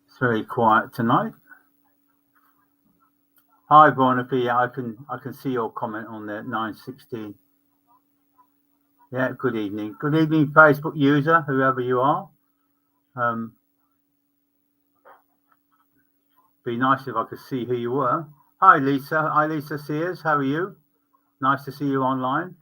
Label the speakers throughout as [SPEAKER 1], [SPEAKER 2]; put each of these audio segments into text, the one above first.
[SPEAKER 1] It's very quiet tonight. Hi, Veronica. Yeah, I can see your comment on there. 9:16. Yeah. Good evening. Good evening, Facebook user, whoever you are. Be nice if I could see who you were. Hi, Lisa. Hi, Lisa Sears. How are you? Nice to see you online.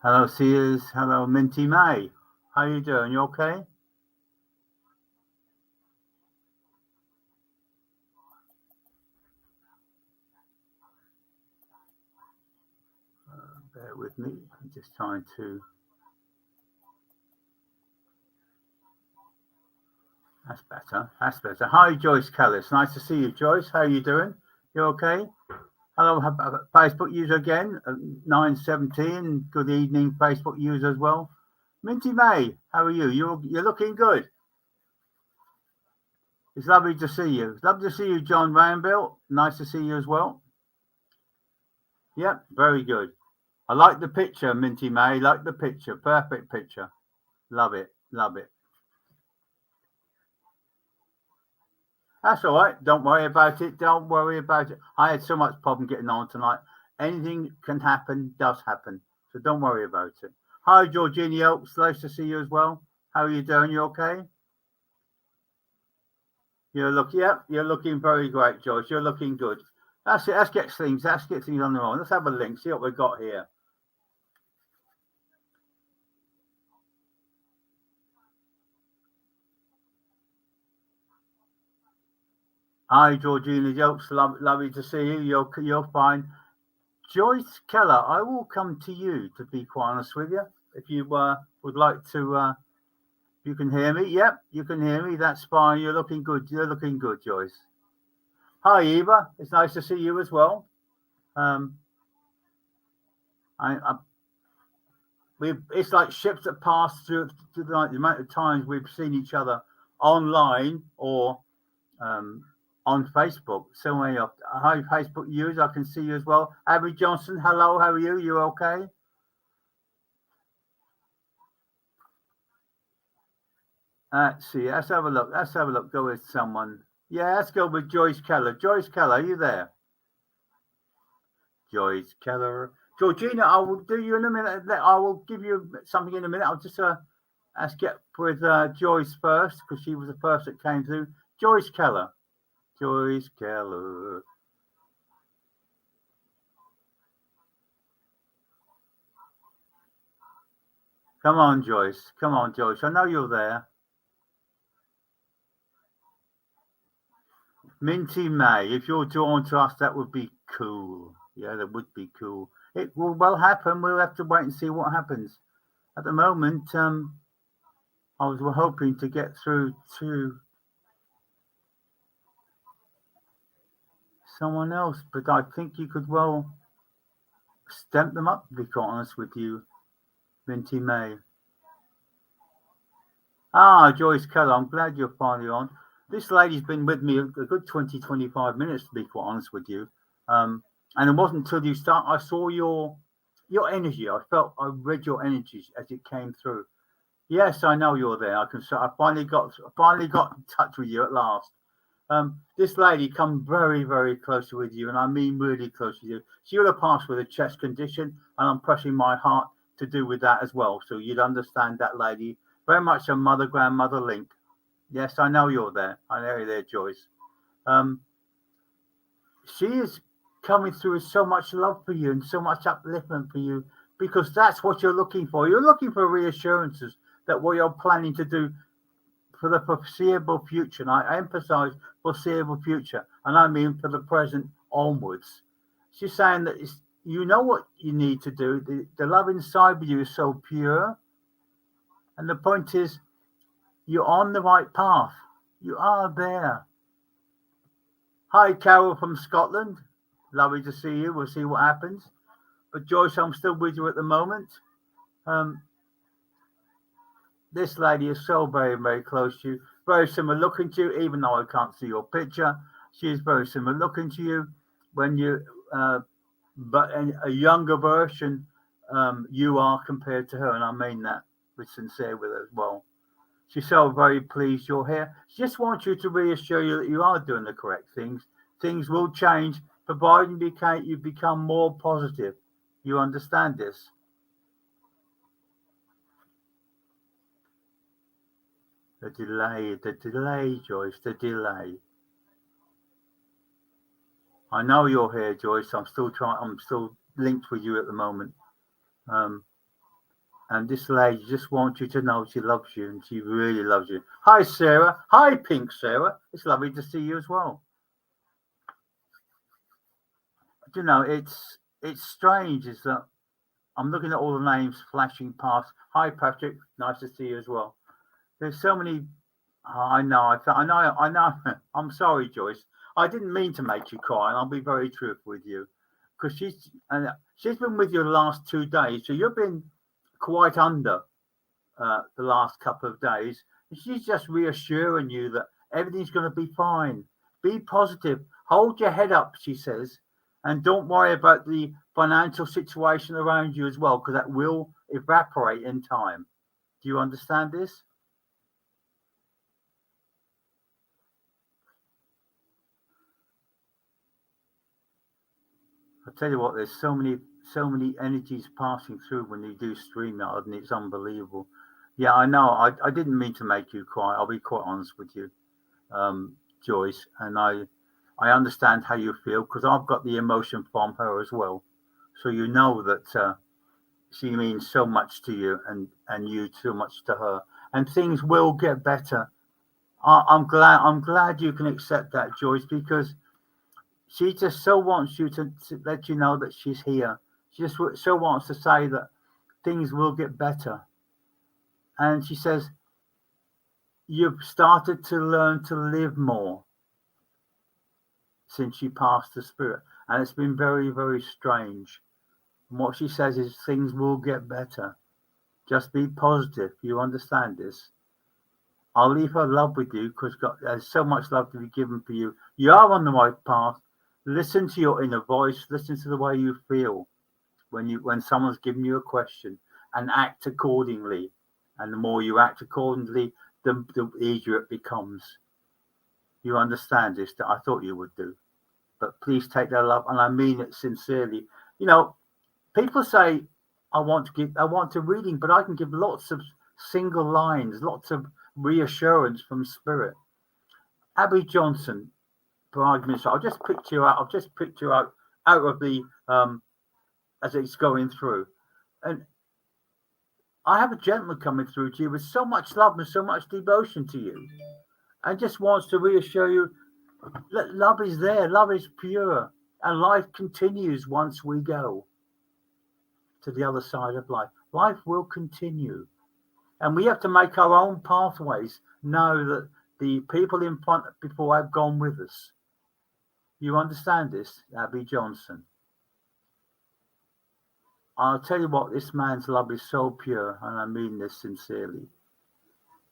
[SPEAKER 1] Hello, Sears. Hello, Minty May. How you doing? You okay? Bear with me. I'm just trying to. That's better. That's better. Hi, Joyce Callis. Nice to see you, Joyce. How are you doing? You okay? Hello, Facebook user again. 9:17. Good evening, Facebook user as well. Minty May, how are you? You're looking good. It's lovely to see you. It's lovely to see you, John Rambill. Nice to see you as well. Yep, very good. I like the picture, Minty May. Like the picture. Perfect picture. Love it. Love it. That's all right. Don't worry about it. Don't worry about it. I had so much problem getting on tonight. Anything can happen, does happen. So don't worry about it. Hi, Georgina Oaks. Nice to see you as well. How are you doing? You okay? You're looking very great, Joyce. You're looking good. That's it. Let's get things on the roll. Let's have a link. See what we've got here. Hi, Georgina Jokes. Lovely to see you. You're fine. Joyce Keller, I will come to you, to be quite honest with you. If you would like to, you can hear me. Yep, you can hear me. That's fine. You're looking good. You're looking good, Joyce. Hi, Eva. It's nice to see you as well. It's like ships that pass through the amount of times we've seen each other online or on Facebook. So many of hi Facebook users, I can see you as well. Abby Johnson, hello, how are you? You okay? Let's see. Let's have a look. Go with someone. Yeah, let's go with Joyce Keller. Joyce Keller, are you there? Joyce Keller. Georgina, I will do you in a minute. I will give you something in a minute. I'll just let's get with Joyce first because she was the first that came through. Joyce Keller. Joyce Keller. Come on, Joyce. Come on, Joyce. I know you're there. Minty May, if you're drawn to us, that would be cool. Yeah, that would be cool. It will well happen. We'll have to wait and see what happens. At the moment, I was hoping to get through to someone else, but I think you could well stamp them up, to be quite honest with you, Minty May. Ah, Joyce Keller, I'm glad you're finally on. This lady's been with me a good 20, 25 minutes, to be quite honest with you. And it wasn't until you start, I saw your energy. I read your energies as it came through. Yes, I know you're there. I finally got in touch with you at last. This lady come very, very close with you, and I mean really close with you. She would have passed with a chest condition, and I'm pressing my heart to do with that as well. So you'd understand that lady. Very much a mother-grandmother link. Yes, I know you're there. I know you're there, Joyce. She is coming through with so much love for you and so much upliftment for you because that's what you're looking for. You're looking for reassurances that what you're planning to do for the foreseeable future, and I emphasize foreseeable future, and I mean for the present onwards. She's saying that you know what you need to do. The love inside of you is so pure, and the point is, you're on the right path. You are there. Hi, Carol from Scotland. Lovely to see you. We'll see what happens. But Joyce, I'm still with you at the moment. This lady is so very, very close to you. Very similar looking to you, even though I can't see your picture. She is very similar looking to you. When you, but a younger version, you are compared to her, and I mean that with sincere with her as well. She's so very pleased you're here. She just wants you to reassure you that you are doing the correct things. Things will change, providing you become more positive. You understand this? The delay, Joyce, the delay. I know you're here, Joyce. I'm still linked with you at the moment. And this lady just wants you to know she loves you, and she really loves you. Hi, Sarah. Hi, Pink Sarah. It's lovely to see you as well. You know, it's strange, is that I'm looking at all the names flashing past. Hi, Patrick. Nice to see you as well. There's so many. I know. I'm sorry, Joyce. I didn't mean to make you cry, and I'll be very truthful with you, because she's been with you the last 2 days, so you've been quite under the last couple of days. And she's just reassuring you that everything's going to be fine. Be positive. Hold your head up, she says, and don't worry about the financial situation around you as well, because that will evaporate in time. Do you understand this? I tell you what, there's so many energies passing through when you do StreamYard, and it's unbelievable. Yeah, I know. I didn't mean to make you cry. I'll be quite honest with you, Joyce, and I understand how you feel, because I've got the emotion from her as well. So you know that she means so much to you, and you so much to her, and things will get better. I'm glad you can accept that, Joyce, because she just so wants you to let you know that she's here. She just so wants to say that things will get better. And she says, you've started to learn to live more since you passed the spirit. And it's been very, very strange. And what she says is things will get better. Just be positive. You understand this? I'll leave her love with you, because there's so much love to be given for you. You are on the right path. Listen to your inner voice. Listen to the way you feel when someone's giving you a question, and act accordingly. And the more you act accordingly, the easier it becomes. You understand this? That I thought you would do. But please take their love, and I mean it sincerely. You know, people say I want to reading, but I can give lots of single lines, lots of reassurance from spirit. Abby Johnson, for argument's sake, I've just picked you out of the as it's going through. And I have a gentleman coming through to you with so much love and so much devotion to you, and just wants to reassure you that love is there, love is pure, and life continues once we go to the other side of life. Life will continue, and we have to make our own pathways. Know that the people in front before have gone with us. You understand this, Abby Johnson? I'll tell you what, this man's love is so pure, and I mean this sincerely.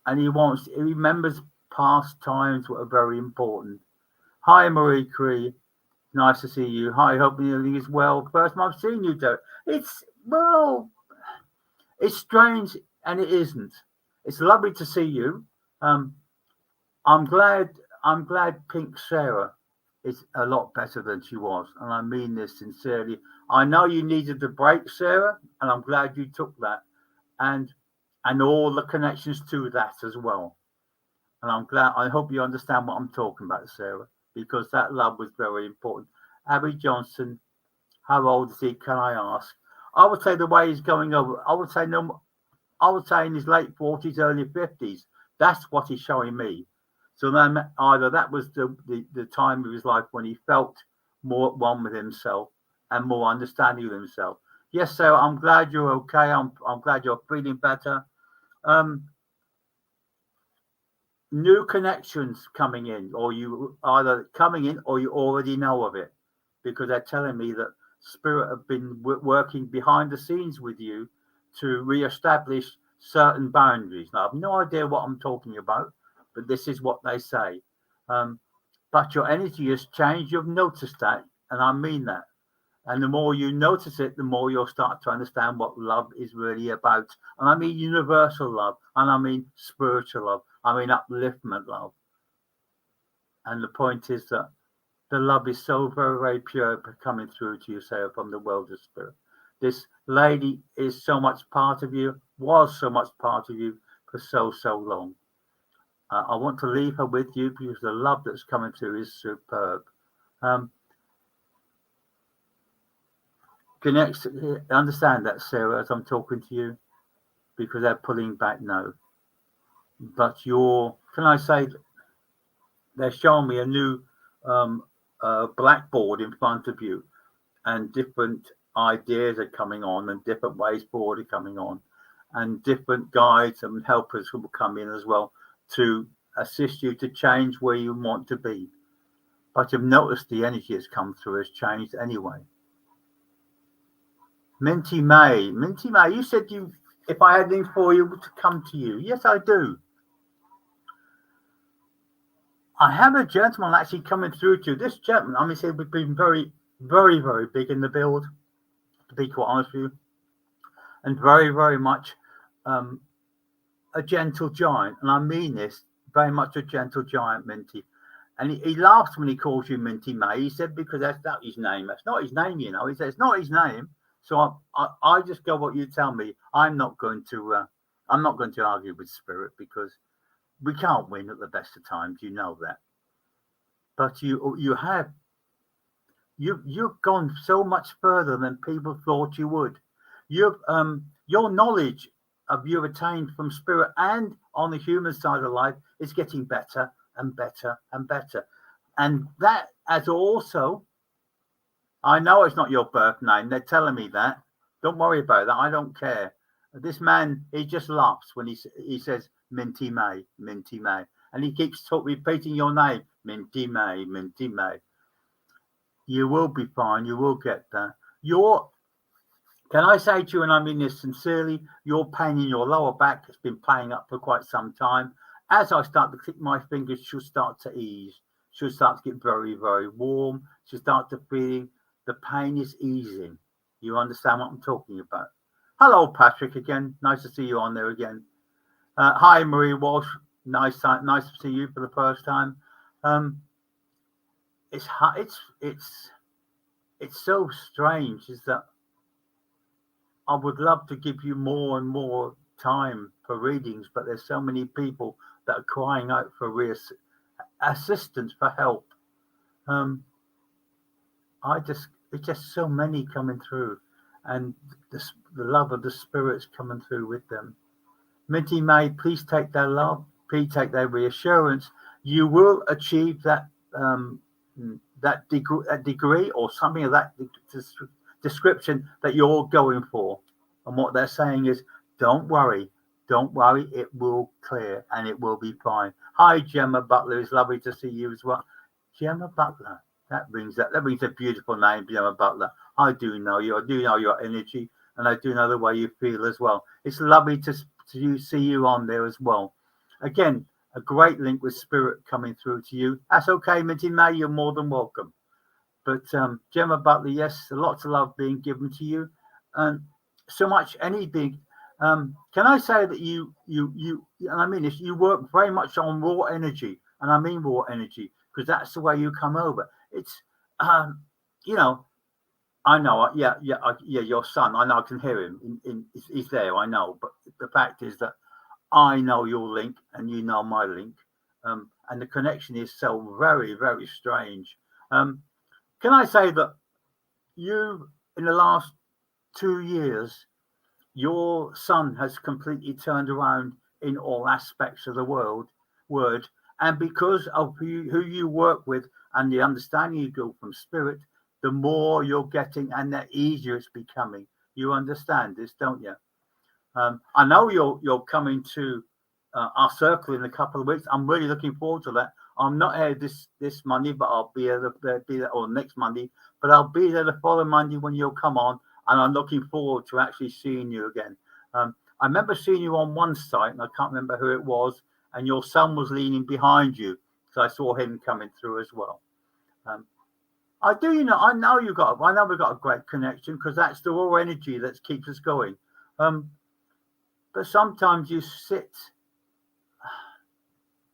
[SPEAKER 1] And he remembers past times that are very important. Hi, Marie Cree. Nice to see you. Hi, hope everything is well. First time I've seen you, Derek. It's strange, and it isn't. It's lovely to see you. I'm glad Pink Sarah is a lot better than she was, and I mean this sincerely. I know you needed the break, Sarah, and I'm glad you took that, and all the connections to that as well. And I'm glad. I hope you understand what I'm talking about, Sarah, because that love was very important. Abby Johnson, how old is he? Can I ask? I would say the way he's going over. I would say in his late 40s, early 50s, That's what he's showing me. So then either that was the time of his life when he felt more at one with himself and more understanding of himself. Yes, Sarah, I'm glad you're okay. I'm glad you're feeling better. New connections coming in, or you either coming in or you already know of it, because they're telling me that spirit have been working behind the scenes with you to re-establish certain boundaries. Now, I have no idea what I'm talking about, but this is what they say. But your energy has changed. You've noticed that, and I mean that. And the more you notice it, the more you'll start to understand what love is really about. And I mean universal love, and I mean spiritual love, I mean upliftment love. And the point is that the love is so very, very pure coming through to you, Sarah, from the world of spirit. This lady is so much part of you, was so much part of you for so, so long. I want to leave her with you because the love that's coming through is superb. Understand that, Sarah, as I'm talking to you, because they're pulling back now. But can I say, they're showing me a new blackboard in front of you, and different ideas are coming on, and different ways forward are coming on, and different guides and helpers will come in as well to assist you to change where you want to be. But you've noticed the energy that's come through has changed anyway. Minty May, you said if I had anything for you to come to you. Yes, I do. I have a gentleman actually coming through to you. This gentleman, I mean, said we've been very, very, very big in the build, to be quite honest with you, and very, very much a gentle giant. And I mean this, very much a gentle giant, Minty. And he laughs when he calls you Minty May. He said, because that's not his name. That's not his name, you know. He says, it's not his name. So I just go what you tell me. I'm not going to argue with spirit, because we can't win at the best of times. You know that. But you've gone so much further than people thought you would. Your knowledge of you've attained from spirit and on the human side of life is getting better and better and better. And that has also, I know it's not your birth name. They're telling me that. Don't worry about that. I don't care. This man, he just laughs when he says Minty May, Minty May. And he keeps repeating your name, Minty May, Minty May. You will be fine. You will get there. Can I say to you, and I mean this sincerely, your pain in your lower back has been playing up for quite some time. As I start to click my fingers, she'll start to ease. She'll start to get very, very warm. She'll start to feel the pain is easing. You understand what I'm talking about? Hello, Patrick, again. Nice to see you on there again. Hi, Marie Walsh. Nice to see you for the first time. It's so strange, is that I would love to give you more and more time for readings, but there's so many people that are crying out for assistance, for help. It's just so many coming through, and the love of the spirit's coming through with them. Minty May, please take their love, please take their reassurance. You will achieve that degree or something of that description that you're going for. And what they're saying is, don't worry, it will clear and it will be fine. Hi, Gemma Butler. It's lovely to see you as well. Gemma Butler. That brings a beautiful name, Gemma Butler. I do know you. I do know your energy, and I do know the way you feel as well. It's lovely to see you on there as well. Again, a great link with spirit coming through to you. That's okay, Minty May. You're more than welcome. But Gemma Butler, yes, lots of love being given to you, and so much anything. Can I say that you and I mean this, you work very much on raw energy, and I mean raw energy, because that's the way you come over. It's I know, your son, I know, I can hear him. He's there, I know. But the fact is that I know your link, and you know my link, and the connection is so very, very strange. Can I say that you, in the last 2 years, your son has completely turned around in all aspects of the word. And because of who you work with and the understanding you go from spirit, the more you're getting and the easier it's becoming. You understand this, don't you? I know you're coming to our circle in a couple of weeks. I'm really looking forward to that. I'm not here this Monday, but I'll be there or next Monday. But I'll be there the following Monday when you'll come on, and I'm looking forward to actually seeing you again. I remember seeing you on one site, and I can't remember who it was, and your son was leaning behind you, so I saw him coming through as well. I know we've got a great connection because that's the raw energy that keeps us going. But sometimes you sit.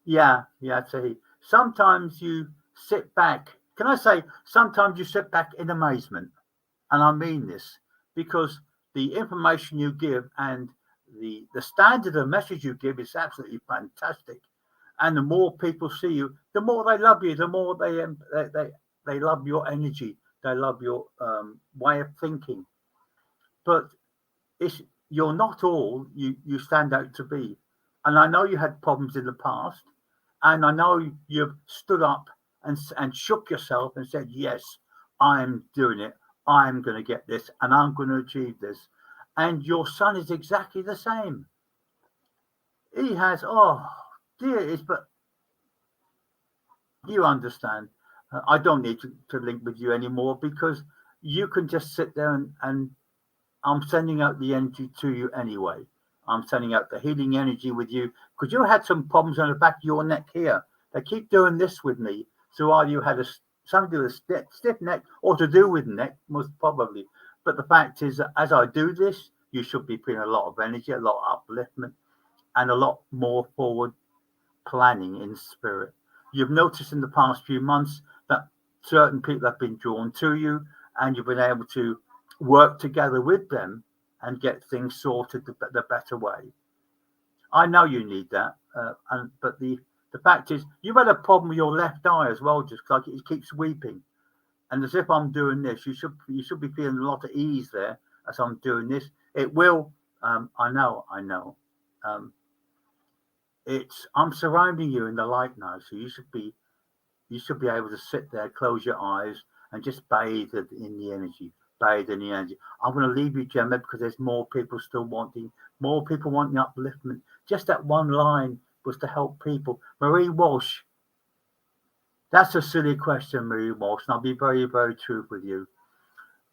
[SPEAKER 1] Yeah, see. Sometimes you sit back. Can I say sometimes you sit back in amazement? And I mean this because the information you give and the standard of message you give is absolutely fantastic. And the more people see you, the more they love you, the more they love your energy, they love your way of thinking. But you're not all you stand out to be. And I know you had problems in the past, and I know you've stood up and shook yourself and said, yes, I'm doing it. I'm going to get this and I'm going to achieve this. And your son is exactly the same. He has, oh dear, but you understand. I don't need to link with you anymore because you can just sit there and I'm sending out the energy to you anyway. I'm sending out the healing energy with you because you had some problems on the back of your neck here. They keep doing this with me. So either you had something with a stiff neck or to do with neck, most probably. But the fact is that as I do this, you should be feeling a lot of energy, a lot of upliftment, and a lot more forward planning in spirit. You've noticed in the past few months that certain people have been drawn to you and you've been able to work together with them and get things sorted the better way. I know you need that, but the fact is, you've had a problem with your left eye as well, just like it keeps weeping. And as if I'm doing this, you should be feeling a lot of ease there as I'm doing this. It will. I know. I'm surrounding you in the light now, so you should be able to sit there, close your eyes, and just bathe in the energy. Bathe in the energy. I'm going to leave you, Gemma, because there's more people wanting upliftment. Just that one line was to help people. Marie Walsh. That's a silly question, Marie Walsh, and I'll be very, very true with you.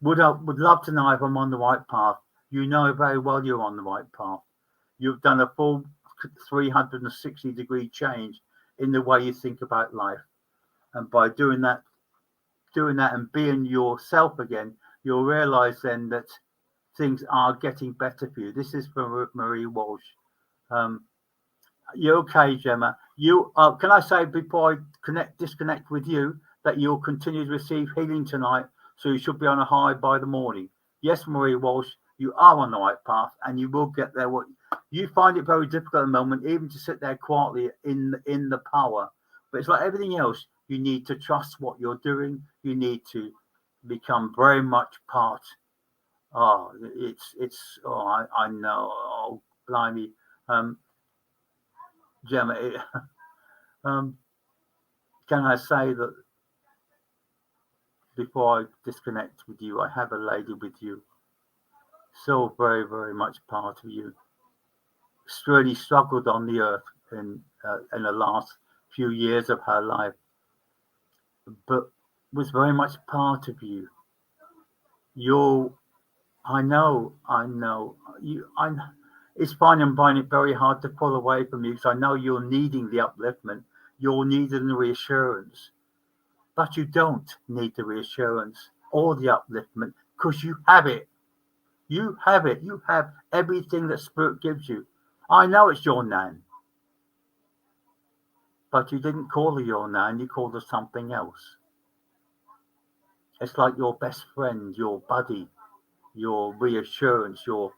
[SPEAKER 1] Would love to know if I'm on the right path. You know very well you're on the right path. You've done a full 360-degree change in the way you think about life. And by doing that and being yourself again, you'll realize then that things are getting better for you. This is from Marie Walsh. You're okay, Gemma. Can I say before I disconnect with you that you'll continue to receive healing tonight, so you should be on a high by the morning. Yes, Marie Walsh, you are on the right path, and you will get there. What you find it very difficult at the moment, even to sit there quietly in the power. But it's like everything else. You need to trust what you're doing. You need to become very much part. Oh, I know. Oh, blimey. Gemma, can I say that before I disconnect with you, I have a lady with you, so very, very much part of you. Really struggled on the earth in the last few years of her life, but was very much part of you. I know. It's fine. I'm finding it very hard to pull away from you because I know you're needing the upliftment. You're needing the reassurance. But you don't need the reassurance or the upliftment because you have it. You have it. You have everything that Spirit gives you. I know it's your Nan. But you didn't call her your Nan. You called her something else. It's like your best friend, your buddy, your reassurance, your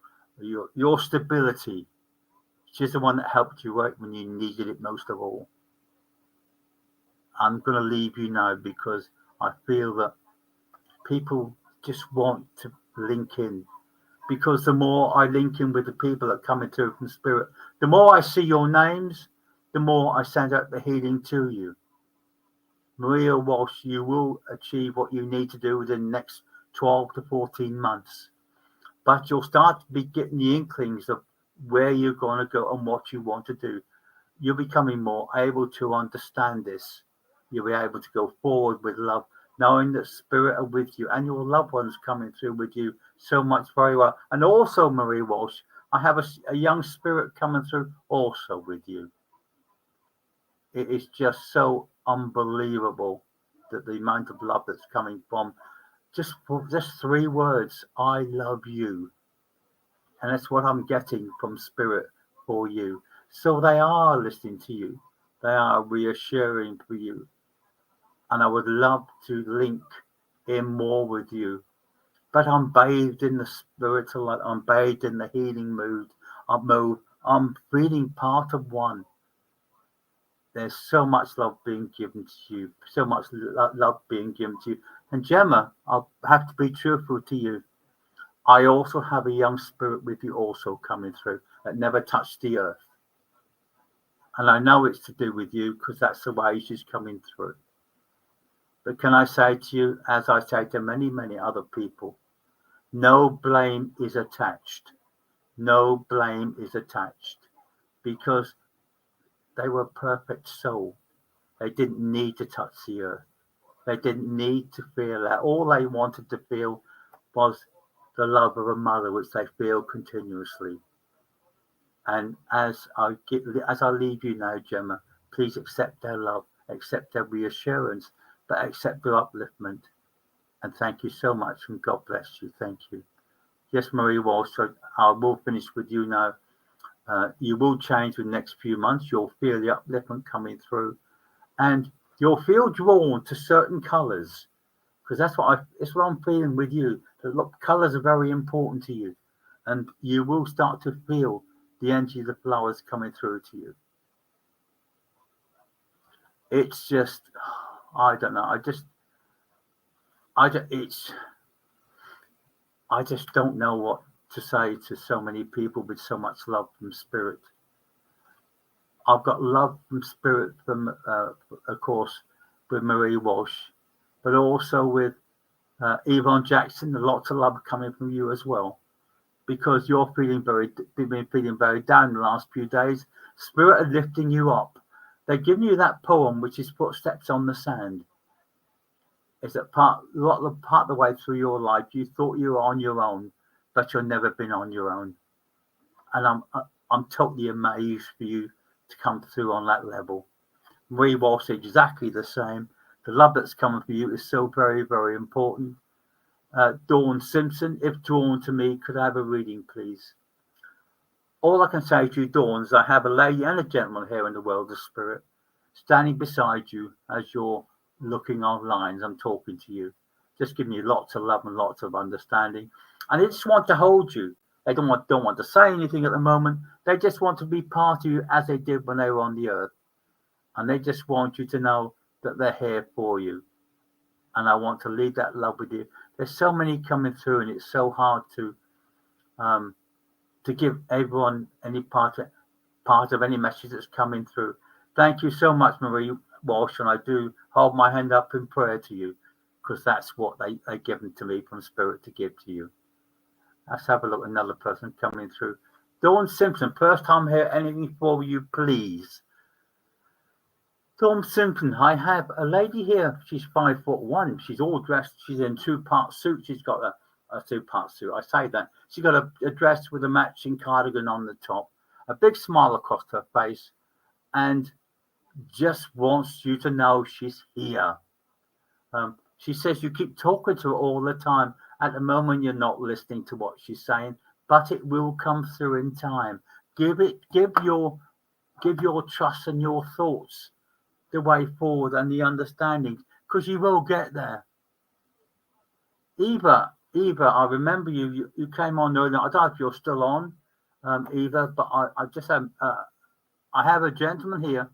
[SPEAKER 1] stability. She's the one that helped you out when you needed it most of all. I'm going to leave you now because I feel that people just want to link in. because the more I link in with the people that come into from spirit, the more I see your names, the more I send out the healing to you. Maria Walsh, you will achieve what you need to do within the next 12 to 14 months. But you'll start to be getting the inklings of where you're going to go and what you want to do. You're becoming more able to understand this. You'll be able to go forward with love, knowing that spirit are with you and your loved ones coming through with you so much very well. And also, Marie Walsh, I have a young spirit coming through also with you. It is just so unbelievable that the amount of love that's coming from just 3 words, I love you. And that's what I'm getting from spirit for you. So they are listening to you. They are reassuring for you. And I would love to link in more with you. But I'm bathed in the spiritual light. I'm bathed in the healing mood. I'm feeling part of one. There's so much love being given to you. So much love being given to you. And Gemma, I'll have to be truthful to you. I also have a young spirit with you also coming through that never touched the earth. And I know it's to do with you because that's the way she's coming through. But can I say to you, as I say to many, many other people, no blame is attached. No blame is attached because they were a perfect soul. They didn't need to touch the earth. They didn't need to feel that. All they wanted to feel was the love of a mother, which they feel continuously. And as I leave you now, Gemma, please accept their love, accept their reassurance, but accept their upliftment. And thank you so much, and God bless you. Thank you. Yes, Marie Walsh, I will finish with you now. You will change in the next few months. You'll feel the upliftment coming through, and you'll feel drawn to certain colours, because that's what I'm feeling with you. The colours are very important to you, and you will start to feel the energy of the flowers coming through to you. It's just, I don't know. I just don't know what to say to so many people with so much love from spirit. I've got love from spirit from, of course, with Marie Walsh, but also with Yvonne Jackson. Lots of love coming from you as well, because you're been feeling very down the last few days. Spirit are lifting you up. They're giving you that poem, which is Footsteps on the Sand. It's that part of the way through your life, you thought you were on your own, but you've never been on your own. And I'm totally amazed for you to come through on that level. Marie Walsh, exactly the same. The love that's coming for you is so very, very important. Dawn Simpson, if drawn to me, could I have a reading, please? All I can say to you, Dawn, is I have a lady and a gentleman here in the world of spirit standing beside you as you're looking online as I'm talking to you, just giving you lots of love and lots of understanding. And they just want to hold you. They don't want to say anything at the moment. They just want to be part of you as they did when they were on the earth. And they just want you to know that they're here for you. And I want to leave that love with you. There's so many coming through, and it's so hard to give everyone any part of any message that's coming through. Thank you so much, Marie Walsh, and I do hold my hand up in prayer to you, because that's what they given to me from spirit to give to you. Let's have a look at another person coming through. Dawn Simpson, first time here, anything for you, please? Dawn Simpson, I have a lady here. She's 5'1". She's all dressed. She's in 2-part suit. She's got a 2-part suit. I say that. She's got a dress with a matching cardigan on the top, a big smile across her face, and just wants you to know she's here. She says you keep talking to her all the time. At the moment, you're not listening to what she's saying, but it will come through in time. Give your trust and your thoughts the way forward and the understanding, because you will get there. Eva, I remember you came on earlier. I don't know if you're still on, Eva, but I just have I have a gentleman here.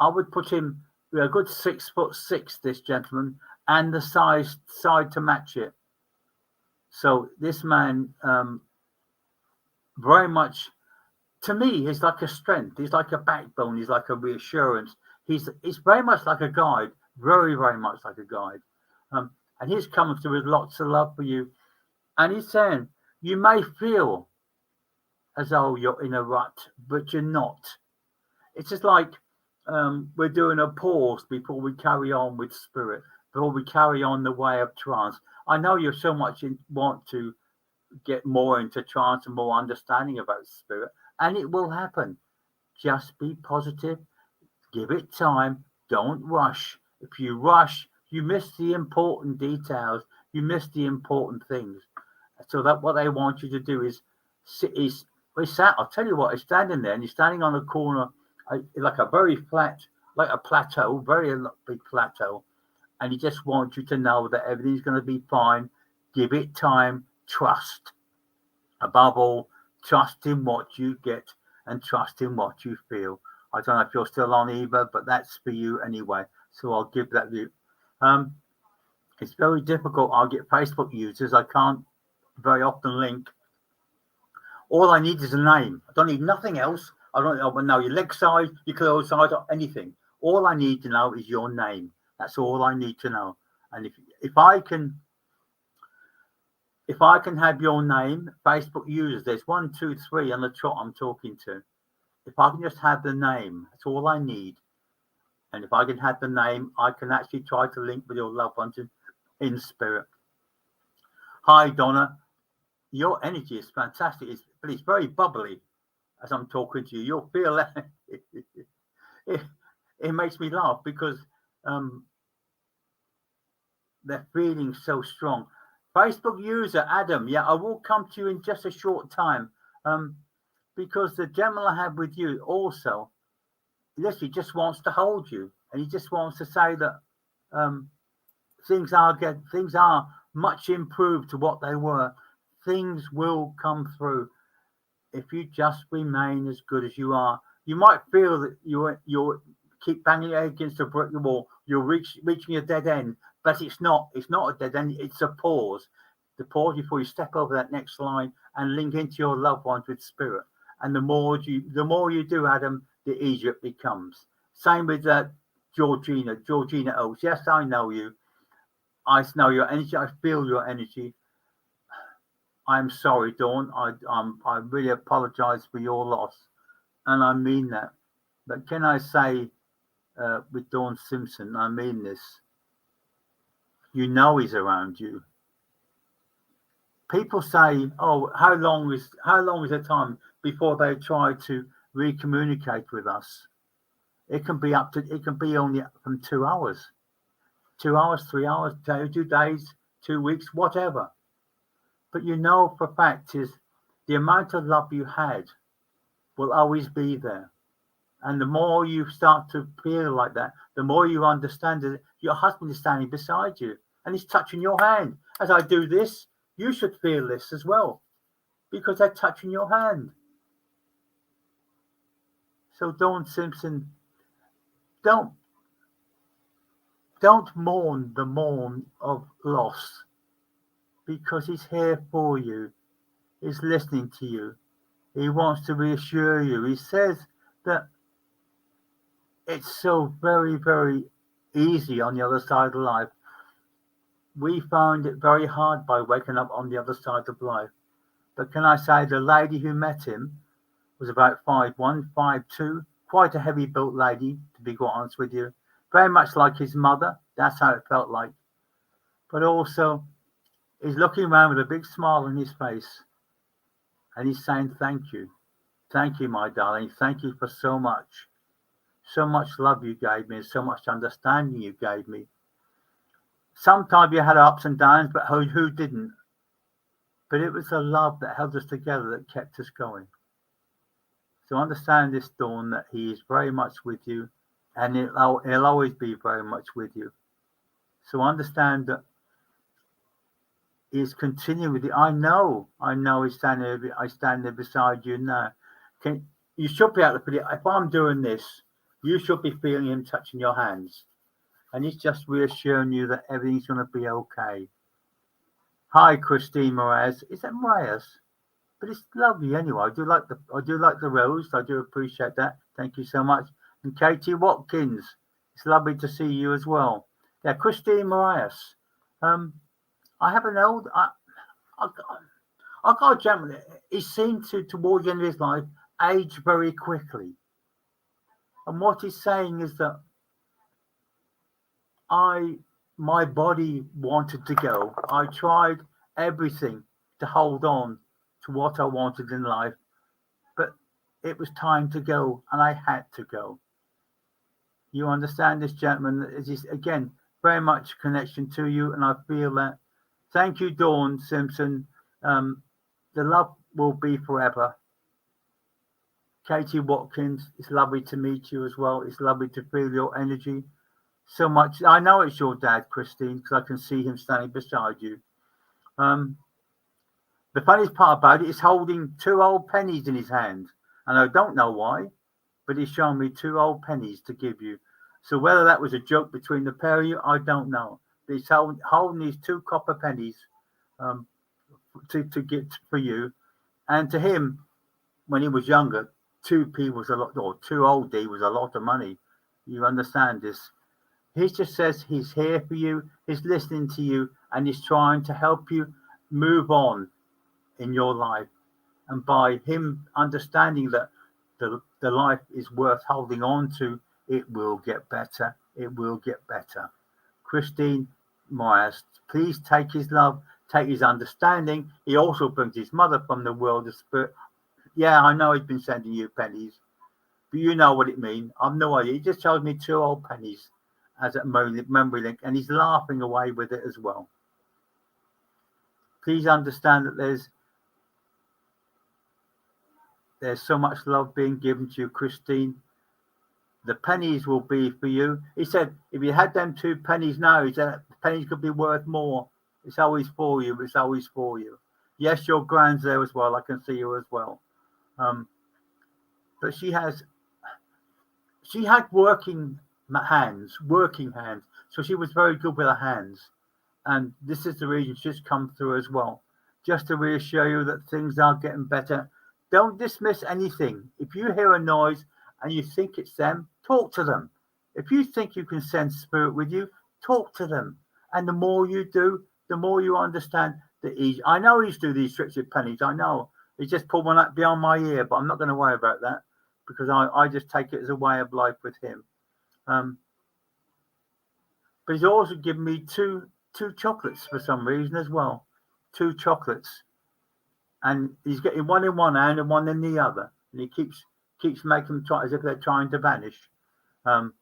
[SPEAKER 1] I would put him a good 6'6", this gentleman, and the side to match it. So this man, very much to me, he's like a strength. He's like a backbone. He's like a reassurance. He's very much like a guide, very, very much like a guide. And he's coming through with lots of love for you. And he's saying, you may feel as though you're in a rut, but you're not. It's just like we're doing a pause before we carry on with spirit, before we carry on the way of trance. I know you so much want to get more into trance and more understanding about spirit, and it will happen. Just be positive, give it time, don't rush. If you rush, you miss the important details, you miss the important things. So that what they want you to do is I'll tell you what, he's standing there and he's standing on a corner, like a very flat, like a plateau, very big plateau, and he just wants you to know that everything's going to be fine. Give it time, trust. Above all, trust in what you get and trust in what you feel. I don't know if you're still on either, but that's for you anyway. So I'll give that to you. It's very difficult. I'll get Facebook users. I can't very often link. All I need is a name. I don't need nothing else. I don't know your leg size, your clothes size, or anything. All I need to know is your name. That's all I need to know. And if I can have your name, Facebook users, there's 1, 2, 3 on the trot I'm talking to. If I can just have the name, that's all I need. And if I can have the name, I can actually try to link with your loved ones in spirit. Hi, Donna. Your energy is fantastic, but it's very bubbly as I'm talking to you. You'll feel that. It makes me laugh because they're feeling so strong. Facebook user Adam, I will come to you in just a short time, because the gentleman I have with you also literally just wants to hold you, and he just wants to say that things are much improved to what they were. Things will come through if you just remain as good as you are. You might feel that you keep banging against a brick wall. You're reaching a dead end, but it's not. It's not a dead end. It's a pause. The pause before you step over that next line and link into your loved ones with spirit. And the more you do, Adam, the easier it becomes. Same with Georgina Oates. Yes, I know you. I know your energy. I feel your energy. I'm sorry, Dawn. I really apologize for your loss, and I mean that. But can I say, with Dawn Simpson, I mean this. You know he's around you. People say, "Oh, how long is the time before they try to recommunicate with us?" It can be only from 2 hours, 2 hours, 3 hours, 2 days, 2 weeks, whatever. But you know for a fact is the amount of love you had will always be there. And the more you start to feel like that, the more you understand that your husband is standing beside you and he's touching your hand. As I do this, you should feel this as well, because they're touching your hand. So Dawn Simpson, don't mourn the mourn of loss, because he's here for you. He's listening to you. He wants to reassure you. He says that it's so very, very easy on the other side of life. We found it very hard by waking up on the other side of life. But can I say, the lady who met him was about 5'1", 5'2", quite a heavy built lady, to be quite honest with you. Very much like his mother. That's how it felt like. But also, he's looking around with a big smile on his face. And he's saying, thank you. Thank you, my darling. Thank you for so much. So much love you gave me and so much understanding you gave me. Sometimes you had ups and downs, but who didn't? But it was the love that held us together that kept us going. So understand this, Dawn, that he is very much with you, and he'll always be very much with you. So understand that he's continuing with you. I know he's standing there. I stand there beside you now. You should be able to feel it. If I'm doing this, you should be feeling him touching your hands. And he's just reassuring you that everything's going to be okay. Hi, Christine Moraes. Is that Moraes? But it's lovely anyway. I do like the rose. I do appreciate that. Thank you so much. And Katie Watkins, it's lovely to see you as well. Yeah, Christine Moraes. Um, I have an old. I, I got a gentleman. He seemed to towards the end of his life age very quickly. And what he's saying is that my body wanted to go. I tried everything to hold on to what I wanted in life, but it was time to go, and I had to go. You understand this, gentleman? It is again very much connection to you, and I feel that. Thank you, Dawn Simpson. The love will be forever. Katie Watkins, it's lovely to meet you as well. It's lovely to feel your energy so much. I know it's your dad, Christine, because I can see him standing beside you. The funniest part about it is holding two old pennies in his hand. And I don't know why, but he's shown me two old pennies to give you. So whether that was a joke between the pair of you, I don't know. But he's holding these two copper pennies to get for you. And to him, when he was younger, 2p was a lot, or 2 old D was a lot of money. You understand this? He just says he's here for you, he's listening to you, and he's trying to help you move on in your life. And by him understanding that the life is worth holding on to, it will get better. It will get better. Christine Myers, please take his love, take his understanding. He also brings his mother from the world of spirit. Yeah, I know he's been sending you pennies, but you know what it means. I've no idea. He just showed me two old pennies as a memory link, and he's laughing away with it as well. Please understand that there's so much love being given to you, Christine. The pennies will be for you. He said, if you had them 2 pennies now, he said the pennies could be worth more. It's always for you. It's always for you. Yes, your grand's there as well. I can see you as well. But she had working hands. So she was very good with her hands. And this is the reason she's come through as well. Just to reassure you that things are getting better. Don't dismiss anything. If you hear a noise and you think it's them, talk to them. If you think you can sense spirit with you, talk to them. And the more you do, the more you understand the ease. I know he's do these tricks with pennies. I know. He just pulled one up beyond my ear, but I'm not going to worry about that because I just take it as a way of life with him. But he's also given me two chocolates for some reason as well. 2 chocolates. And he's getting one in one hand and one in the other. And he keeps making them try as if they're trying to vanish. But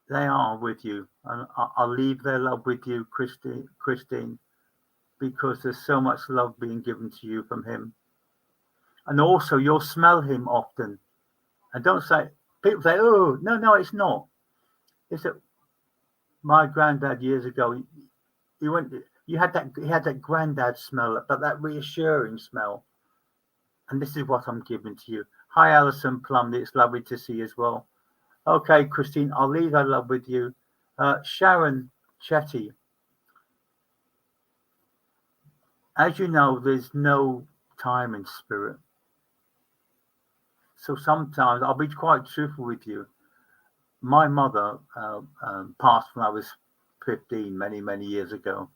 [SPEAKER 1] they are with you. And I'll leave their love with you, Christine, because there's so much love being given to you from him. And also you'll smell him often. And don't say, people say, oh, no, it's not. It's that my granddad years ago, he had that granddad smell, but that reassuring smell. And this is what I'm giving to you. Hi, Alison Plumley. It's lovely to see you as well. Okay, Christine, I'll leave that love with you. Sharon Chetty. As you know, there's no time in spirit. So sometimes I'll be quite truthful with you. My mother passed when I was 15, many, many years ago.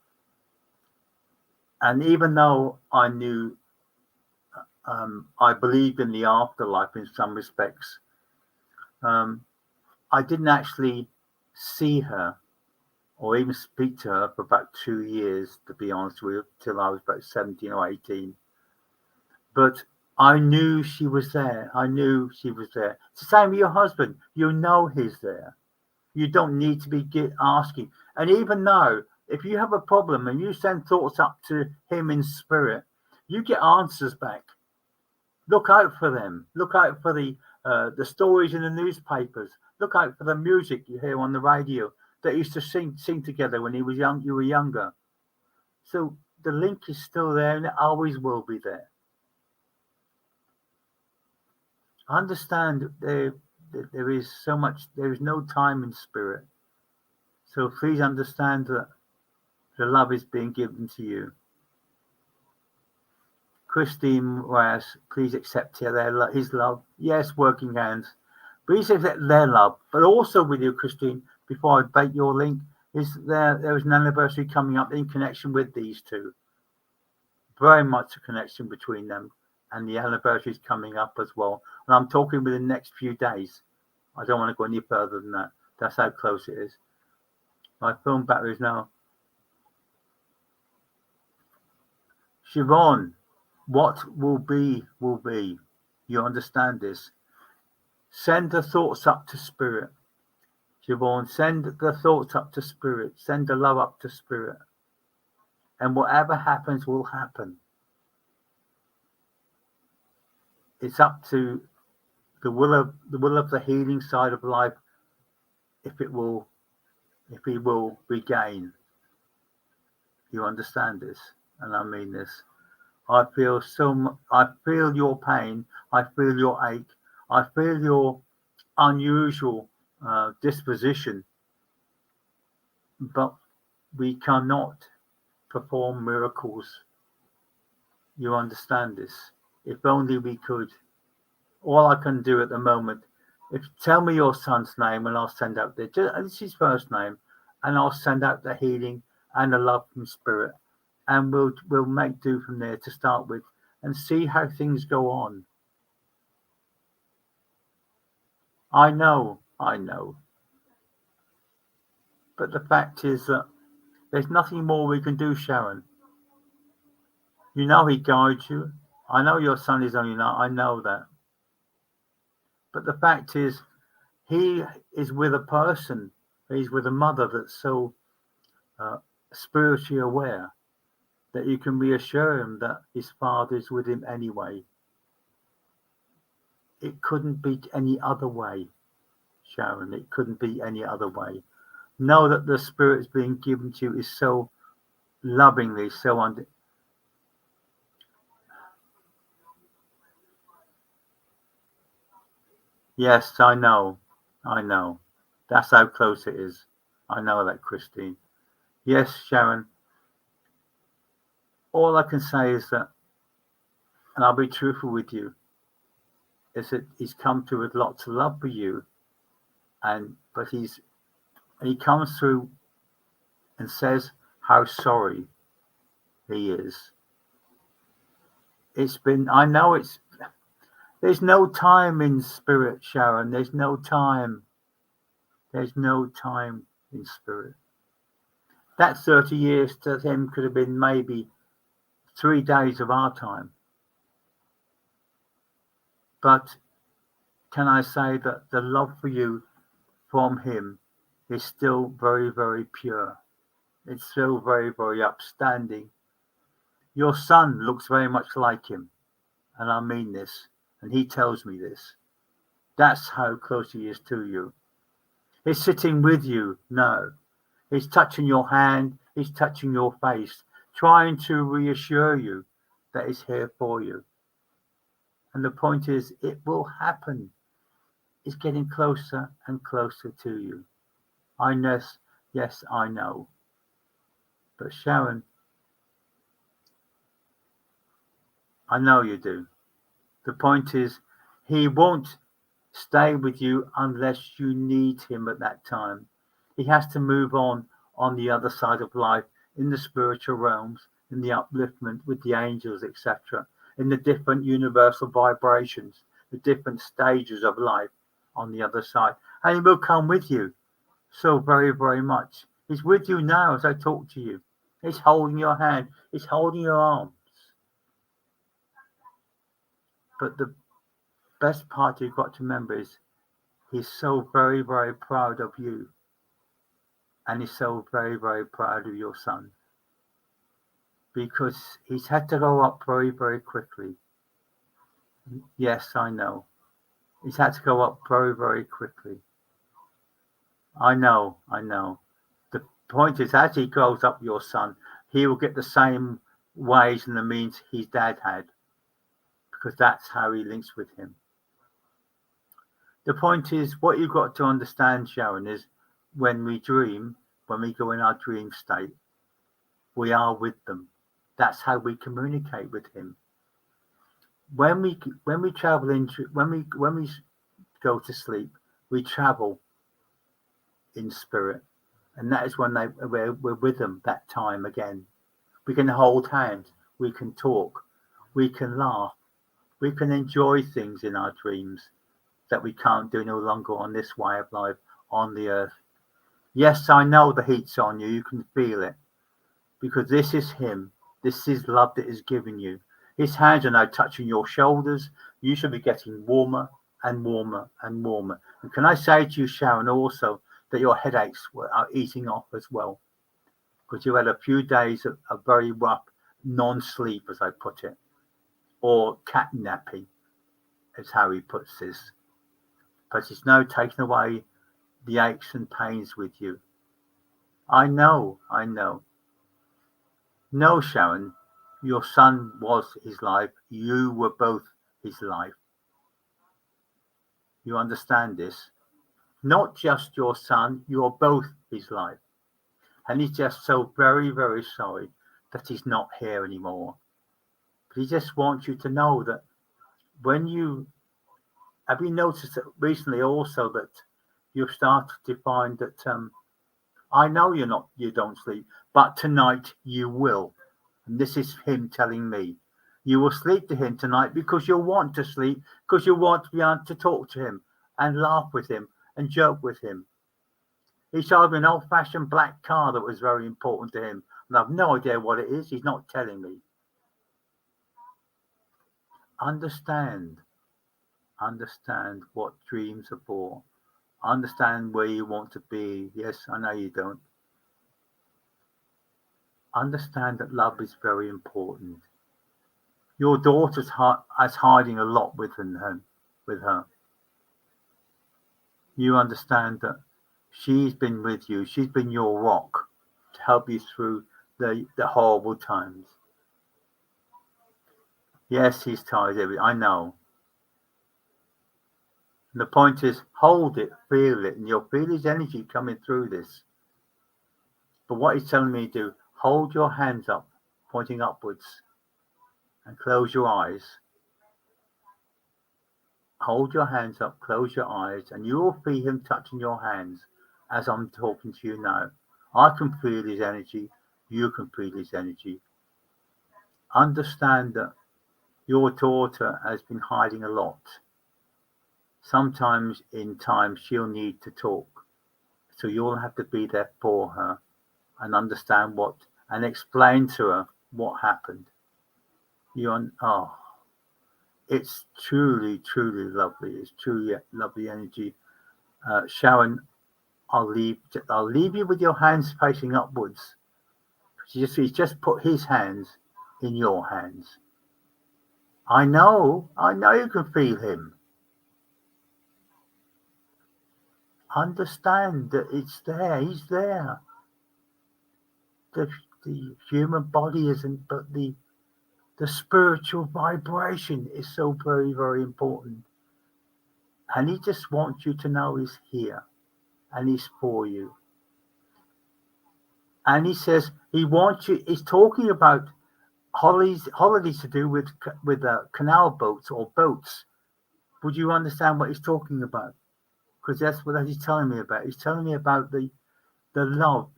[SPEAKER 1] And even though I knew, I believed in the afterlife in some respects, I didn't actually see her or even speak to her for about 2 years, to be honest with you, till I was about 17 or 18. But I knew she was there. It's the same with your husband. You know he's there. You don't need to be asking. And even now, if you have a problem and you send thoughts up to him in spirit, you get answers back. Look out for them. Look out for the stories in the newspapers. Look out for the music you hear on the radio that used to sing together when he was young. You were younger. So the link is still there, and it always will be there. I understand that there is so much. There is no time in spirit. So please understand that The love is being given to you. Christine Moraz, please accept his love. Yes, working hands. Please accept their love. But also with you, Christine, before I bait your link, there is an anniversary coming up in connection with these two. Very much a connection between them. And the anniversary is coming up as well. And I'm talking within the next few days. I don't want to go any further than that. That's how close it is. My phone battery is now. Siobhan, what will be, will be. You understand this? Send the thoughts up to spirit. Siobhan, send the thoughts up to spirit. Send the love up to spirit. And whatever happens will happen. It's up to the will of the healing side of life if he will regain. You understand this? And I mean this. I feel your pain. I feel your ache. I feel your unusual disposition. But we cannot perform miracles. You understand this? If only we could. All I can do at the moment, tell me your son's name and I'll send out this is his first name, and I'll send out the healing and the love from spirit, and we'll make do from there to start with and see how things go on. I know. But the fact is that there's nothing more we can do, Sharon. You know he guides you. I know your son is only 9. I know that. But the fact is, he is with a person. He's with a mother that's so spiritually aware that you can reassure him that his father is with him anyway. It couldn't be any other way, Sharon. It couldn't be any other way. Know that the spirit is being given to you is so lovingly, Yes, I know. That's how close it is. I know that, Christine. Yes, Sharon. All I can say is that, and I'll be truthful with you, is that he's come through with lots of love for you, but he comes through and says how sorry he is. There's no time in spirit, Sharon. There's no time. There's no time in spirit. That 30 years to him could have been maybe 3 days of our time. But can I say that the love for you from him is still very, very pure. It's still very, very upstanding. Your son looks very much like him. And I mean this. And he tells me this. That's how close he is to you. He's sitting with you. No. He's touching your hand. He's touching your face, trying to reassure you that he's here for you. And the point is, it will happen. It's getting closer and closer to you. Yes, I know. But Sharon, I know you do. The point is, he won't stay with you unless you need him at that time. He has to move on the other side of life, in the spiritual realms, in the upliftment with the angels, etc., in the different universal vibrations, the different stages of life on the other side. And he will come with you so very, very much. He's with you now as I talk to you. He's holding your hand. He's holding your arms. But the best part you've got to remember is he's so very, very proud of you. And he's so very, very proud of your son. Because he's had to go up very, very quickly. Yes, I know. He's had to go up very, very quickly. I know. The point is, as he grows up, your son, he will get the same ways and the means his dad had. Because that's how he links with him. The point is, what you've got to understand, Sharon, is when we dream, when we go in our dream state, we are with them. That's how we communicate with him. When we travel into when we go to sleep, we travel in spirit, and that is when we're with them that time again. We can hold hands, we can talk, we can laugh, we can enjoy things in our dreams that we can't do no longer on this way of life on the earth. Yes, I know the heat's on you. You can feel it because this is him. This is love that is given you. His hands are now touching your shoulders. You should be getting warmer and warmer and warmer. And can I say to you, Sharon, also that your headaches are eating off as well, because you had a few days of very rough non-sleep, as I put it, or catnapping, is how he puts this. But it's now taken away the aches and pains with you. I know. No, Sharon, your son was his life. You were both his life. You understand this? Not just your son, you're both his life. And he's just so very, very sorry that he's not here anymore. But he just wants you to know that have you noticed that recently also that you've started to find that I know you don't sleep, but tonight you will. And this is him telling me. You will sleep to him tonight because you want to sleep, because you want to be able to talk to him and laugh with him and joke with him. He showed me an old-fashioned black car that was very important to him. And I've no idea what it is. He's not telling me. Understand what dreams are for. Understand where you want to be. Yes, I know you don't. Understand that love is very important. Your daughter's hiding a lot with her. You understand that she's been with you. She's been your rock to help you through the horrible times. Yes, he's tired of it. I know. And the point is, hold it, feel it, and you'll feel his energy coming through this. But what he's telling me to do, hold your hands up, pointing upwards, and close your eyes. Hold your hands up, close your eyes, and you will feel him touching your hands as I'm talking to you now. I can feel his energy. You can feel his energy. Understand that your daughter has been hiding a lot. Sometimes in time she'll need to talk. So you'll have to be there for her and understand and explain to her what happened. It's truly, truly lovely. It's truly lovely energy. Sharon, I'll leave you with your hands facing upwards. He's just put his hands in your hands. I know you can feel him. Understand that it's there. He's there. The human body isn't, but the spiritual vibration is so very, very important. And he just wants you to know he's here and he's for you. And he says he's talking about holidays to do with canal boats or boats. Would you understand what he's talking about? Because that's what he's telling me about. He's telling me about the love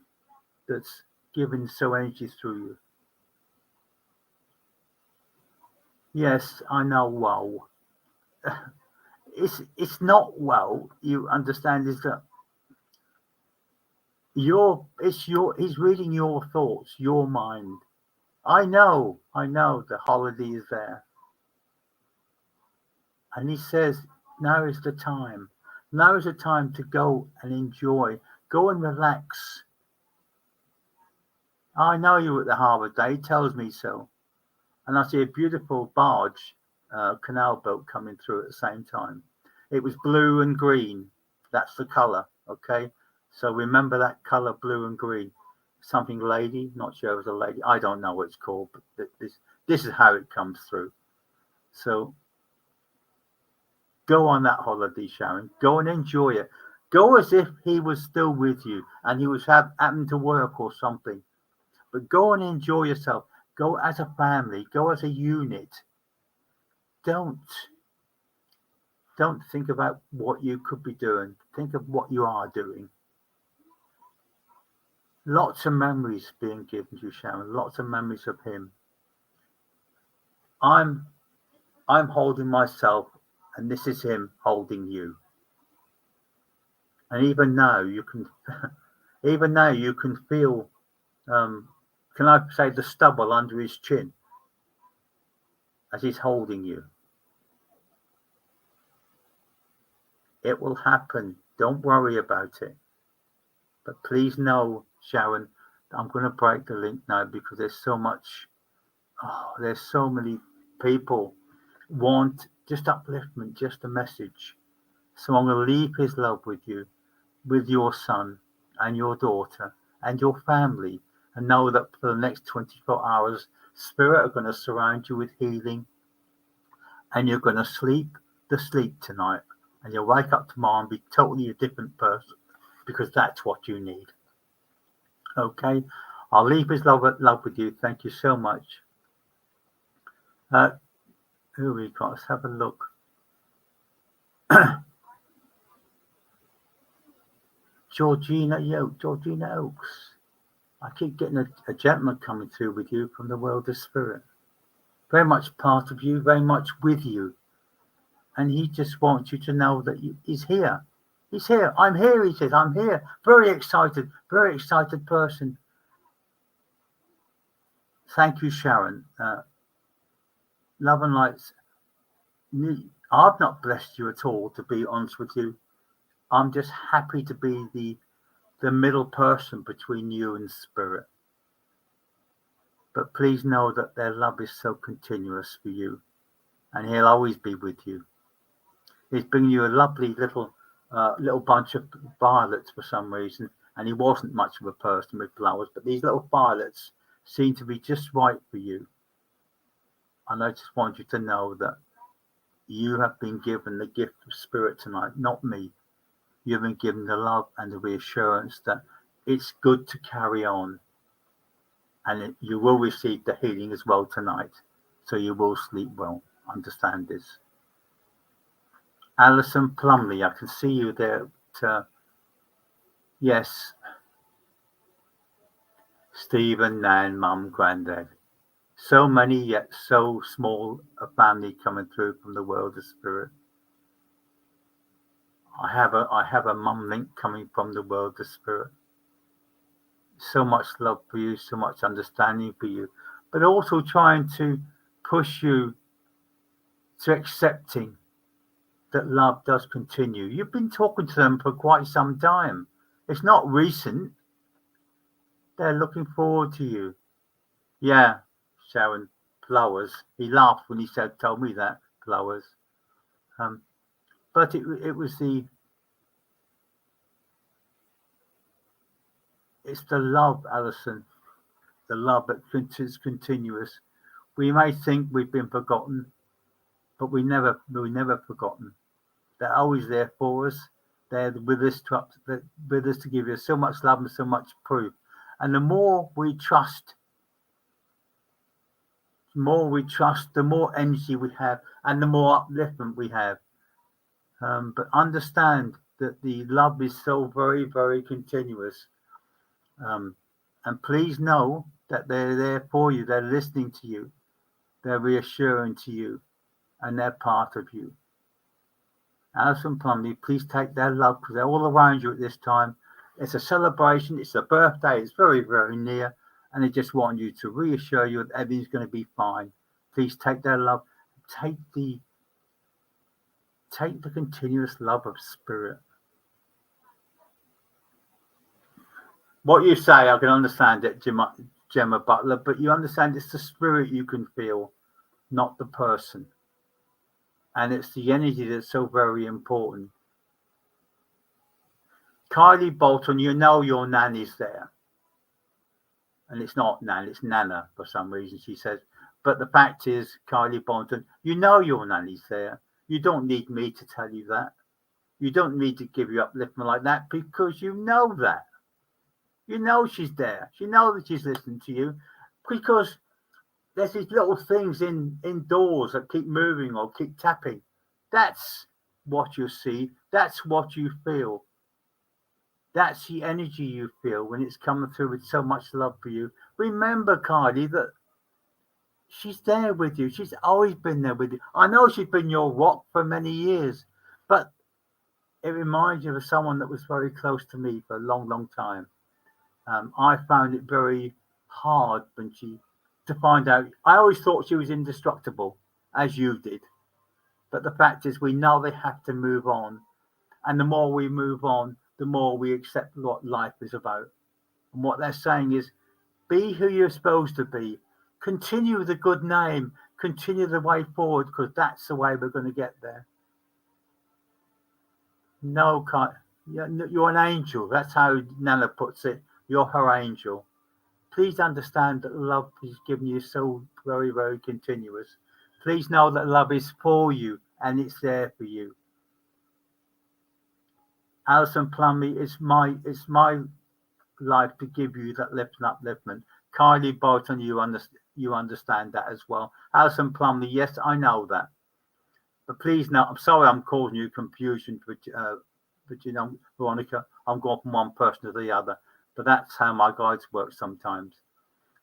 [SPEAKER 1] that's given so energy through you. Yes, I know. Well, it's not well. You understand? Is that he's reading your thoughts, your mind. I know the holiday is there. And he says, now is the time. Now is the time to go and enjoy. Go and relax. I know you were at the harbour day. He tells me so. And I see a beautiful barge, canal boat coming through at the same time. It was blue and green. That's the colour, okay? So remember that colour, blue and green. Something lady, not sure it was a lady. I don't know what it's called, but this is how it comes through. So go on that holiday, Sharon. Go and enjoy it. Go as if he was still with you and he was having to work or something. But go and enjoy yourself. Go as a family. Go as a unit. Don't think about what you could be doing. Think of what you are doing. Lots of memories being given to you, Sharon. Lots of memories of him. I'm holding myself, and this is him holding you. And even now you can feel, can I say, the stubble under his chin as he's holding you. It will happen. Don't worry about it. But please know, Sharon, I'm going to break the link now because there's so many people want just upliftment, just a message. So I'm going to leave his love with you, with your son and your daughter and your family, and know that for the next 24 hours, Spirit are going to surround you with healing, and you're going to sleep the sleep tonight, and you'll wake up tomorrow and be totally a different person, because that's what you need. Okay, I'll leave his love with you. Thank you so much. Who we got? Let's have a look. Georgina Oaks. I keep getting a gentleman coming through with you from the world of spirit. Very much part of you, very much with you. And he just wants you to know that he's here. He's here. I'm here, he says. I'm here. Very excited person. Thank you, Sharon. Love and lights. I've not blessed you at all, to be honest with you. I'm just happy to be the middle person between you and Spirit. But please know that their love is so continuous for you, and he'll always be with you. He's bringing you a lovely little bunch of violets for some reason, and he wasn't much of a person with flowers, but these little violets seem to be just right for you. And I just want you to know that you have been given the gift of Spirit tonight, not me. You've been given the love and the reassurance that it's good to carry on. And you will receive the healing as well tonight. So you will sleep well. Understand this. Alison Plumley, I can see you there. Yes. Stephen, Nan, Mum, Granddad. So many, yet so small a family coming through from the world of spirit. I have a mum link coming from the world of spirit. So much love for you, so much understanding for you, but also trying to push you to accepting that love does continue. You've been talking to them for quite some time. It's not recent. They're looking forward to you. Yeah, Sharon, flowers. He laughed when he told me that, flowers. But it was it's the love, Alison, the love that is continuous. We may think we've been forgotten, but we're never forgotten. They're always there for us. They're with us to give you so much love and so much proof. And the more we trust, the more energy we have, and the more upliftment we have. But understand that the love is so very, very continuous. And please know that they're there for you. They're listening to you. They're reassuring to you. And they're part of you. Alison Plumley, please take their love, because they're all around you at this time. It's a celebration. It's a birthday. It's very, very near. And they just want you to reassure you that everything's going to be fine. Please take their love. Take the continuous love of spirit. What you say, I can understand it, Gemma Butler, but you understand it's the spirit you can feel, not the person. And it's the energy that's so very important. Kylie Bolton, you know your nanny's there. And it's not Nan, it's Nana for some reason, she says. But the fact is, Kylie Bolton, you know your nanny's there. You don't need me to tell you that. You don't need to give you upliftment like that, because you know that. You know she's there. She knows that she's listening to you because there's these little things indoors that keep moving or keep tapping. That's what you see. That's what you feel. That's the energy you feel when it's coming through with so much love for you. Remember, Cardi, that she's there with you. She's always been there with you. I know she's been your rock for many years, but it reminds you of someone that was very close to me for a long, long time. I found it very hard when to find out. I always thought she was indestructible, as you did. But the fact is, we know they have to move on. And the more we move on, the more we accept what life is about. And what they're saying is, be who you're supposed to be. Continue the good name. Continue the way forward, because that's the way we're going to get there. No, you're an angel. That's how Nana puts it. You're her angel. Please understand that love is given you so very, very continuous. Please know that love is for you and it's there for you. Alison Plumley, it's my life to give you that lift and upliftment. Kylie Bolton, you understand that as well. Alison Plumley, yes, I know that. But please know, I'm sorry I'm causing you confusion, but you know, Veronica, I'm going from one person to the other. But that's how my guides work sometimes.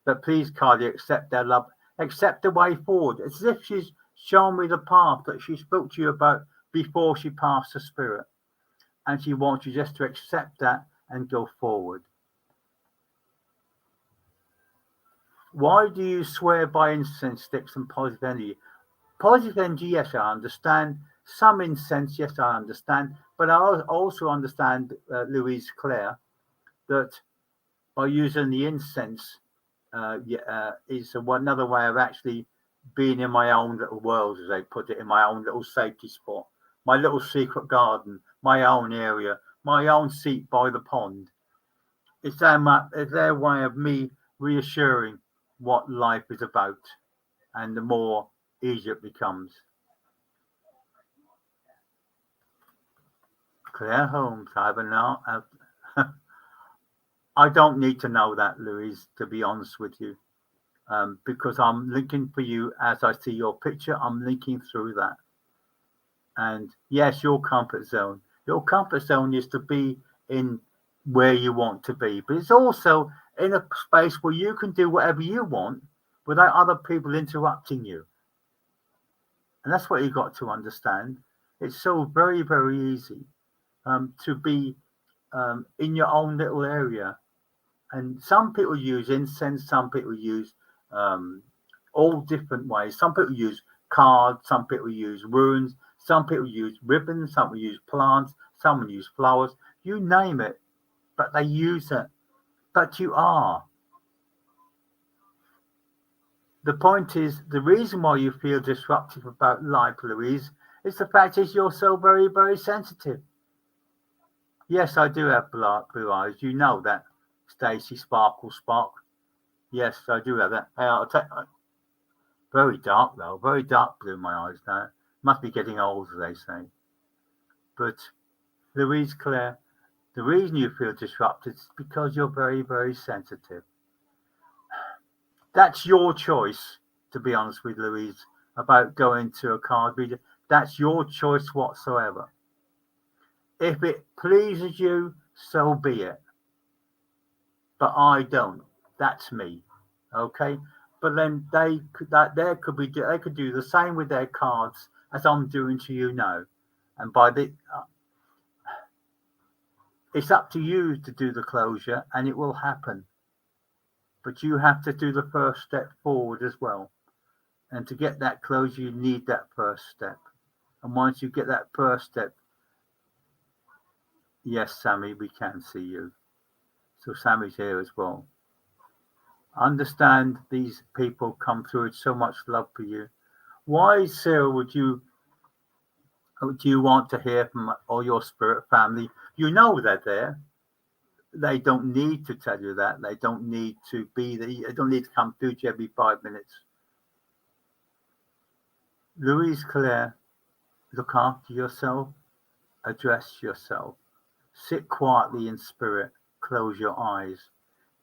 [SPEAKER 1] But please, Kylie, accept their love. Accept the way forward. It's as if she's shown me the path that she spoke to you about before she passed the spirit. And she wants you just to accept that and go forward. Why do you swear by incense sticks and positive energy? Positive energy, yes, I understand. Some incense, yes, I understand. But I also understand, Louise Claire, that by using the incense is another way of actually being in my own little world, as they put it, in my own little safety spot, my little secret garden, my own area, my own seat by the pond. It's their way of me reassuring what life is about, and the more easier it becomes. Claire Holmes, I have now. I don't need to know that, Louise, to be honest with you, because I'm linking for you as I see your picture. I'm linking through that. And yes, your comfort zone. Your comfort zone is to be in where you want to be, but it's also in a space where you can do whatever you want without other people interrupting you. And that's what you've got to understand. It's so very, very easy to be in your own little area. And some people use incense, some people use all different ways. Some people use cards, some people use runes, some people use ribbons, some people use plants, some use flowers, you name it, but they use it. But you are. The point is, the reason why you feel disruptive about life, Louise, is the fact is you're so very, very sensitive. Yes, I do have blue eyes. You know that, Stacey Sparkle Spark. Yes, I do have that. I'll take, very dark though, very dark blue my eyes now. Must be getting old, as they say. But Louise Claire, the reason you feel disrupted is because you're very, very sensitive. That's your choice, to be honest with Louise, about going to a card reader. That's your choice whatsoever. If it pleases you, so be it. But I don't. That's me. Okay? But then they could do the same with their cards as I'm doing to you now. And by the it's up to you to do the closure, and it will happen. But you have to do the first step forward as well. And to get that closure, you need that first step. And once you get that first step, yes, Sammy, we can see you. So Sammy's here as well. Understand these people come through with so much love for you. Why, Sarah, would you want to hear from all your spirit family? You know they're there. They don't need to tell you that. They don't need to be there. They don't need to come through to you every 5 minutes. Louise Claire, look after yourself. Address yourself. Sit quietly in spirit. close your eyes.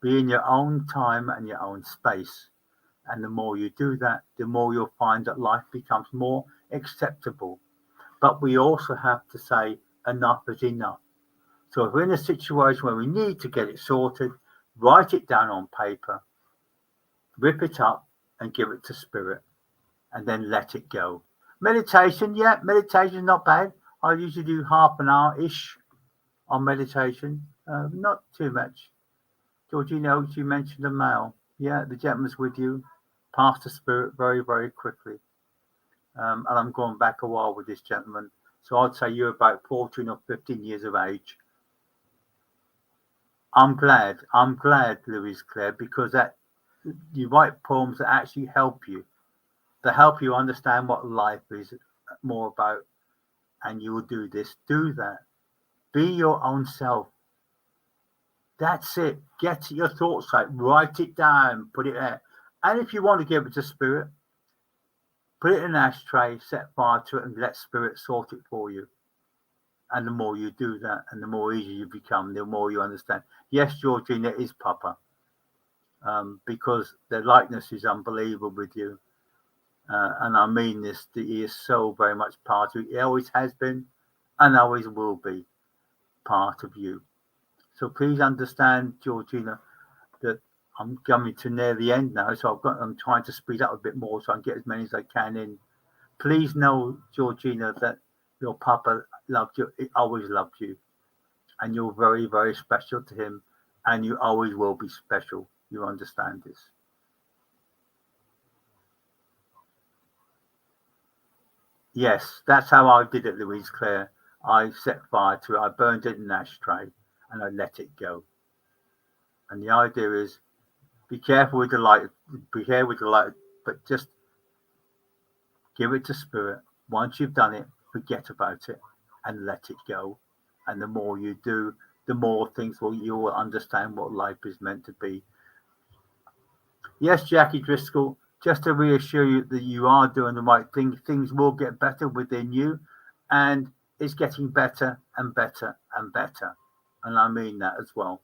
[SPEAKER 1] Be in your own time and your own space. And the more you do that, the more you'll find that life becomes more acceptable. But we also have to say enough is enough. So if we're in a situation where we need to get it sorted, write it down on paper, rip it up and give it to spirit, and then let it go. Meditation, yeah, meditation is not bad. I usually do half an hour-ish on meditation, not too much. Georgina, you mentioned the mail. Yeah, the gentleman's with you. Pass the spirit very, very quickly. And I'm going back a while with this gentleman. So I'd say you're about 14 or 15 years of age. I'm glad, Louise Claire, because that you write poems that actually help you, that help you understand what life is more about. And you will do this, do that. Be your own self. That's it. Get your thoughts out. Write it down. Put it there. And if you want to give it to spirit, put it in an ashtray, set fire to it, and let spirit sort it for you. And the more you do that, and the more easy you become, the more you understand. Yes, Georgina is Papa, because the likeness is unbelievable with you. And I mean this, that he is so very much part of you. He always has been and always will be part of you. So please understand, Georgina, that I'm coming to near the end now. So I'm trying to speed up a bit more so I can get as many as I can in. Please know, Georgina, that your Papa loved you. He always loved you. And you're very, very special to him. And you always will be special. You understand this. Yes, that's how I did it, Louise Claire. I set fire to it. I burned it in an ashtray and I let it go. And the idea is be careful with the light, but just give it to spirit. Once you've done it, forget about it and let it go. And the more you do, the more things you will understand what life is meant to be. Yes, Jackie Driscoll, just to reassure you that you are doing the right thing. Things will get better within you, and it's getting better and better and better. And I mean that as well.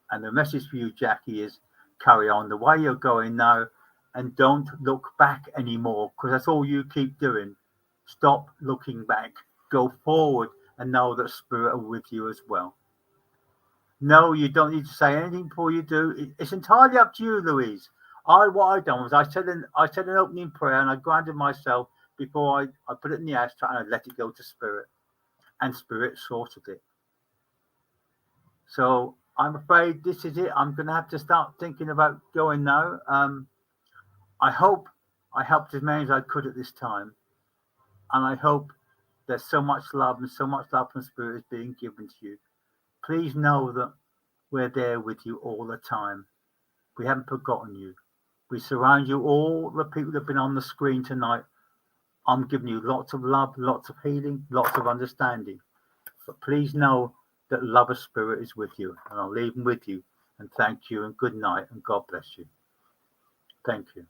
[SPEAKER 1] And the message for you, Jackie, is carry on the way you're going now and don't look back anymore, because that's all you keep doing. Stop looking back. Go forward and know that spirit are with you as well. No, you don't need to say anything before you do. It's entirely up to you, Louise. What I done was I said an opening prayer and I grounded myself before I put it in the ashtray and I let it go to spirit. And spirit sorted it. So I'm afraid this is it. I'm going to have to start thinking about going now. I hope I helped as many as I could at this time. And I hope there's so much love and so much love from spirit is being given to you. Please know that we're there with you all the time. We haven't forgotten you. We surround you, all the people that have been on the screen tonight. I'm giving you lots of love, lots of healing, lots of understanding. But please know that love of spirit is with you. And I'll leave them with you. And thank you and good night and God bless you. Thank you.